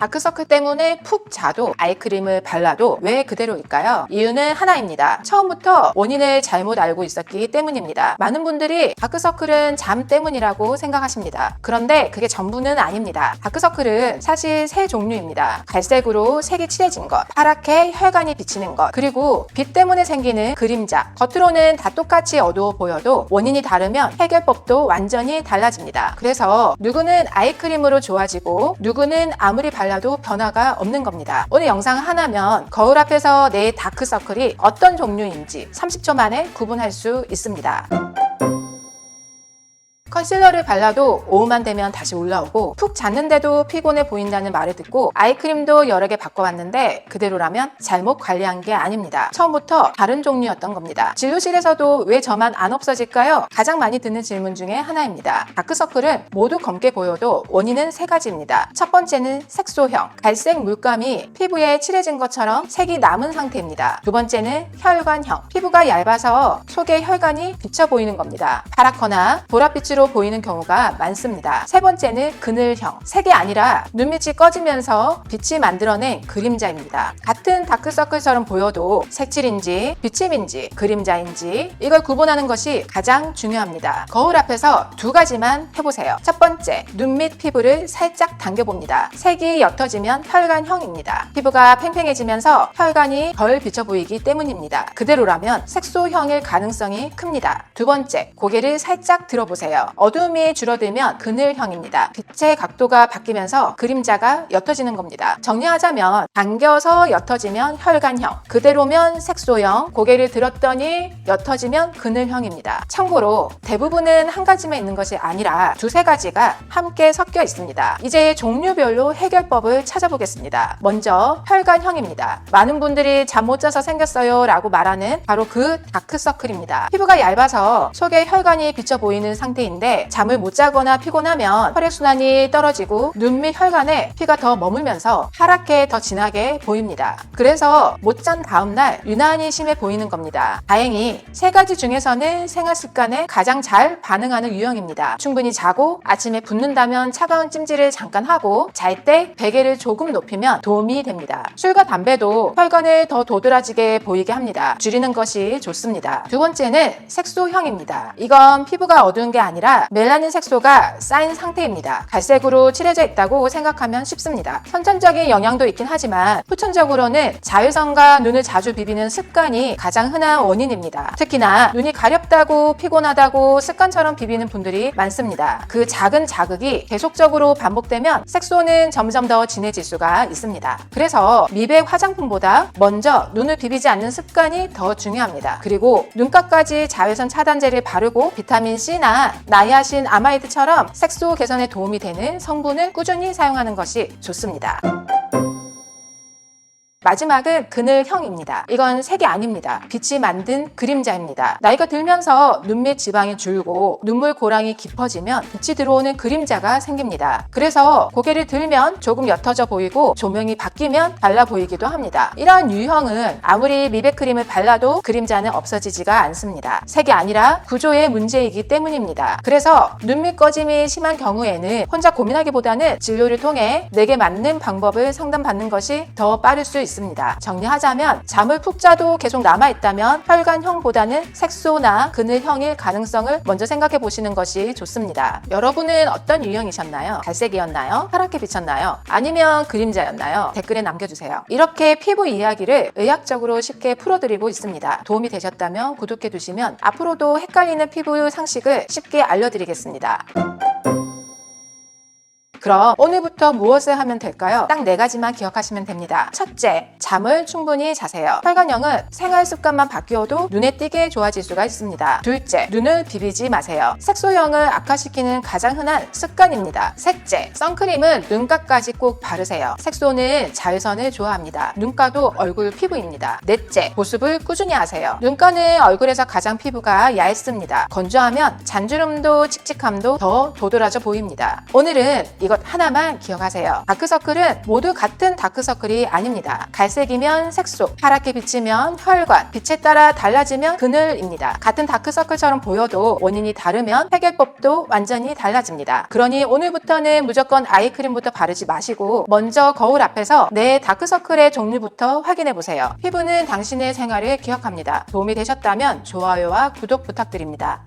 다크서클 때문에 푹 자도 아이크림을 발라도 왜 그대로일까요? 이유는 하나입니다. 처음부터 원인을 잘못 알고 있었기 때문입니다. 많은 분들이 다크서클은 잠 때문이라고 생각하십니다. 그런데 그게 전부는 아닙니다. 다크서클은 사실 세 종류입니다. 갈색으로 색이 칠해진 것, 파랗게 혈관이 비치는 것, 그리고 빛 때문에 생기는 그림자. 겉으로는 다 똑같이 어두워 보여도 원인이 다르면 해결법도 완전히 달라집니다. 그래서 누구는 아이크림으로 좋아지고 누구는 아무리 발라도 변화가 없는 겁니다. 오늘 영상 하나면 거울 앞에서 내 다크서클이 어떤 종류인지 30초 만에 구분할 수 있습니다. 컨실러를 발라도 오후만 되면 다시 올라오고 푹 잤는데도 피곤해 보인다는 말을 듣고 아이크림도 여러 개 바꿔봤는데 그대로라면 잘못 관리한 게 아닙니다. 처음부터 다른 종류였던 겁니다. 진료실에서도 왜 저만 안 없어질까요? 가장 많이 듣는 질문 중에 하나입니다. 다크서클은 모두 검게 보여도 원인은 세 가지입니다. 첫 번째는 색소형, 갈색 물감이 피부에 칠해진 것처럼 색이 남은 상태입니다. 두 번째는 혈관형, 피부가 얇아서 속에 혈관이 비쳐 보이는 겁니다. 파랗거나 보랏빛으로 보이는 경우가 많습니다. 세 번째는 그늘형, 색이 아니라 눈밑이 꺼지면서 빛이 만들어낸 그림자입니다. 같은 다크서클처럼 보여도 색칠인지 비침인지 그림자인지 이걸 구분하는 것이 가장 중요합니다. 거울 앞에서 두 가지만 해보세요. 첫 번째, 눈 밑 피부를 살짝 당겨봅니다. 색이 옅어지면 혈관형입니다. 피부가 팽팽해지면서 혈관이 덜 비쳐 보이기 때문입니다. 그대로라면 색소형일 가능성이 큽니다. 두 번째, 고개를 살짝 들어보세요. 어두움이 줄어들면 그늘형입니다. 빛의 각도가 바뀌면서 그림자가 옅어지는 겁니다. 정리하자면 당겨서 옅어지면 혈관형, 그대로면 색소형, 고개를 들었더니 옅어지면 그늘형입니다. 참고로 대부분은 한 가지만 있는 것이 아니라 두세 가지가 함께 섞여 있습니다. 이제 종류별로 해결법을 찾아보겠습니다. 먼저 혈관형입니다. 많은 분들이 잠 못 자서 생겼어요 라고 말하는 바로 그 다크서클입니다. 피부가 얇아서 속에 혈관이 비쳐 보이는 상태인데 잠을 못 자거나 피곤하면 혈액순환이 떨어지고 눈 밑 혈관에 피가 더 머물면서 파랗게 더 진하게 보입니다. 그래서 못 잔 다음날 유난히 심해 보이는 겁니다. 다행히 세 가지 중에서는 생활습관에 가장 잘 반응하는 유형입니다. 충분히 자고 아침에 붓는다면 차가운 찜질을 잠깐 하고 잘 때 베개를 조금 높이면 도움이 됩니다. 술과 담배도 혈관을 더 도드라지게 보이게 합니다. 줄이는 것이 좋습니다. 두 번째는 색소형입니다. 이건 피부가 어두운 게 아니라 멜라닌 색소가 쌓인 상태입니다. 갈색으로 칠해져 있다고 생각하면 쉽습니다. 선천적인 영향도 있긴 하지만 후천적으로는 자외선과 눈을 자주 비비는 습관이 가장 흔한 원인입니다. 특히나 눈이 가렵다고 피곤하다고 습관처럼 비비는 분들이 많습니다. 그 작은 자극이 계속적으로 반복되면 색소는 점점 더 진해질 수가 있습니다. 그래서 미백 화장품보다 먼저 눈을 비비지 않는 습관이 더 중요합니다. 그리고 눈가까지 자외선 차단제를 바르고 비타민C나 나이아신, 아마이드처럼 색소 개선에 도움이 되는 성분을 꾸준히 사용하는 것이 좋습니다. 마지막은 그늘형입니다. 이건 색이 아닙니다. 빛이 만든 그림자입니다. 나이가 들면서 눈밑 지방이 줄고 눈물 고랑이 깊어지면 빛이 들어오는 그림자가 생깁니다. 그래서 고개를 들면 조금 옅어져 보이고 조명이 바뀌면 달라 보이기도 합니다. 이러한 유형은 아무리 미백 크림을 발라도 그림자는 없어지지가 않습니다. 색이 아니라 구조의 문제이기 때문입니다. 그래서 눈밑 꺼짐이 심한 경우에는 혼자 고민하기보다는 진료를 통해 내게 맞는 방법을 상담받는 것이 더 빠를 수 있습니다. 정리하자면 잠을 푹 자도 계속 남아있다면 혈관형보다는 색소나 그늘형일 가능성을 먼저 생각해 보시는 것이 좋습니다. 여러분은 어떤 유형이셨나요? 갈색이었나요? 파랗게 비쳤나요? 아니면 그림자였나요? 댓글에 남겨주세요. 이렇게 피부 이야기를 의학적으로 쉽게 풀어드리고 있습니다. 도움이 되셨다면 구독해 두시면 앞으로도 헷갈리는 피부 상식을 쉽게 알려드리겠습니다. 그럼 오늘부터 무엇을 하면 될까요? 딱 네 가지만 기억하시면 됩니다. 첫째, 잠을 충분히 자세요. 혈관형은 생활 습관만 바뀌어도 눈에 띄게 좋아질 수가 있습니다. 둘째, 눈을 비비지 마세요. 색소형을 악화시키는 가장 흔한 습관입니다. 셋째, 선크림은 눈가까지 꼭 바르세요. 색소는 자외선을 좋아합니다. 눈가도 얼굴 피부입니다. 넷째, 보습을 꾸준히 하세요. 눈가는 얼굴에서 가장 피부가 얇습니다. 건조하면 잔주름도 칙칙함도 더 도드라져 보입니다. 오늘은 이것 하나만 기억하세요. 다크서클은 모두 같은 다크서클이 아닙니다. 갈색이면 색소, 파랗게 비치면 혈관, 빛에 따라 달라지면 그늘입니다. 같은 다크서클처럼 보여도 원인이 다르면 해결법도 완전히 달라집니다. 그러니 오늘부터는 무조건 아이크림부터 바르지 마시고 먼저 거울 앞에서 내 다크서클의 종류부터 확인해보세요. 피부는 당신의 생활을 기억합니다. 도움이 되셨다면 좋아요와 구독 부탁드립니다.